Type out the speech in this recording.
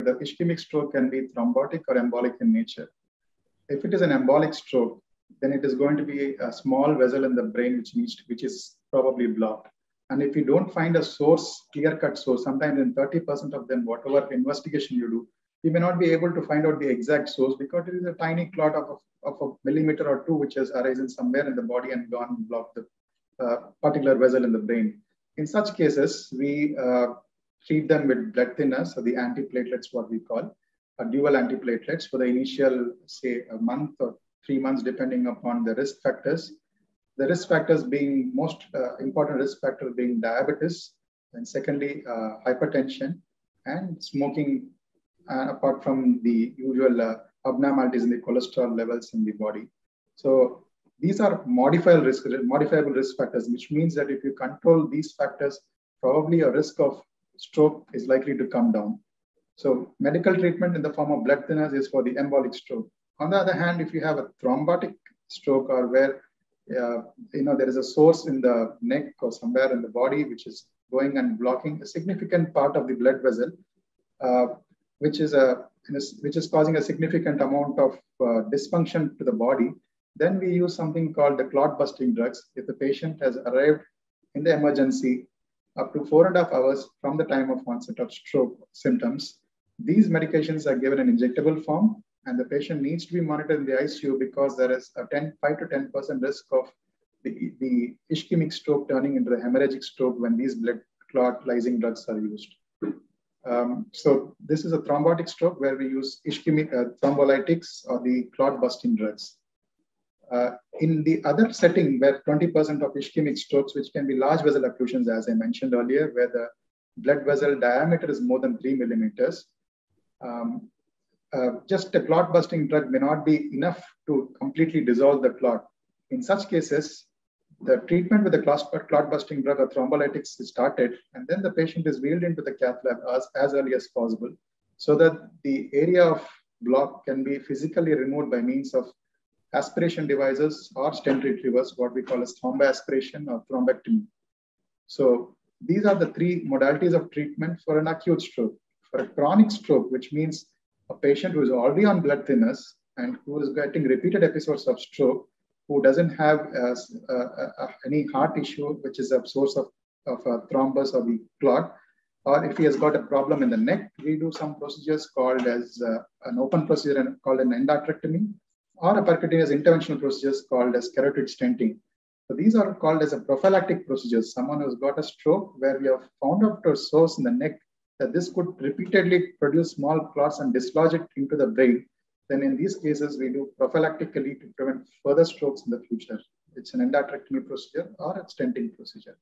the ischemic stroke can be thrombotic or embolic in nature. If it is an embolic stroke, then it is going to be a small vessel in the brain which is probably blocked. And if you don't find a source, clear-cut source, sometimes in 30% of them, whatever investigation you do, you may not be able to find out the exact source because it is a tiny clot of a millimeter or two which has arisen somewhere in the body and gone and blocked the particular vessel in the brain. In such cases, we treat them with blood thinners, so the antiplatelets, what we call, dual antiplatelets for the initial, say, a month or 3 months, depending upon the risk factors. The risk factors being most important risk factor being diabetes, and secondly, hypertension and smoking, apart from the usual abnormalities in the cholesterol levels in the body. So these are modifiable risk factors, which means that if you control these factors, probably a risk of stroke is likely to come down. So medical treatment in the form of blood thinners is for the embolic stroke. On the other hand, if you have a thrombotic stroke or where there is a source in the neck or somewhere in the body which is going and blocking a significant part of the blood vessel, which is causing a significant amount of dysfunction to the body, then we use something called the clot-busting drugs. If the patient has arrived in the emergency up to 4.5 hours from the time of onset of stroke symptoms, these medications are given in injectable form, and the patient needs to be monitored in the ICU because there is a 5 to 10% risk of the ischemic stroke turning into the hemorrhagic stroke when these blood clot-lysing drugs are used. So this is a thrombotic stroke where we use ischemic thrombolytics or the clot-busting drugs. In the other setting where 20% of ischemic strokes, which can be large vessel occlusions, as I mentioned earlier, where the blood vessel diameter is more than 3 millimeters, just a clot-busting drug may not be enough to completely dissolve the clot. In such cases, the treatment with the clot-busting drug or thrombolytics is started, and then the patient is wheeled into the cath lab as early as possible so that the area of block can be physically removed by means of aspiration devices or stent retrievers, what we call as thromboaspiration or thrombectomy. So these are the three modalities of treatment for an acute stroke. For a chronic stroke, which means a patient who is already on blood thinners and who is getting repeated episodes of stroke, who doesn't have any heart issue, which is a source of a thrombus or the clot, or if he has got a problem in the neck, we do some procedures called as an open procedure called an endarterectomy, or a percutaneous interventional procedures called as carotid stenting. So these are called as a prophylactic procedures. Someone who's got a stroke where we have found out a source in the neck that this could repeatedly produce small clots and dislodge it into the brain. Then in these cases, we do prophylactically to prevent further strokes in the future. It's an endarterectomy procedure or a stenting procedure.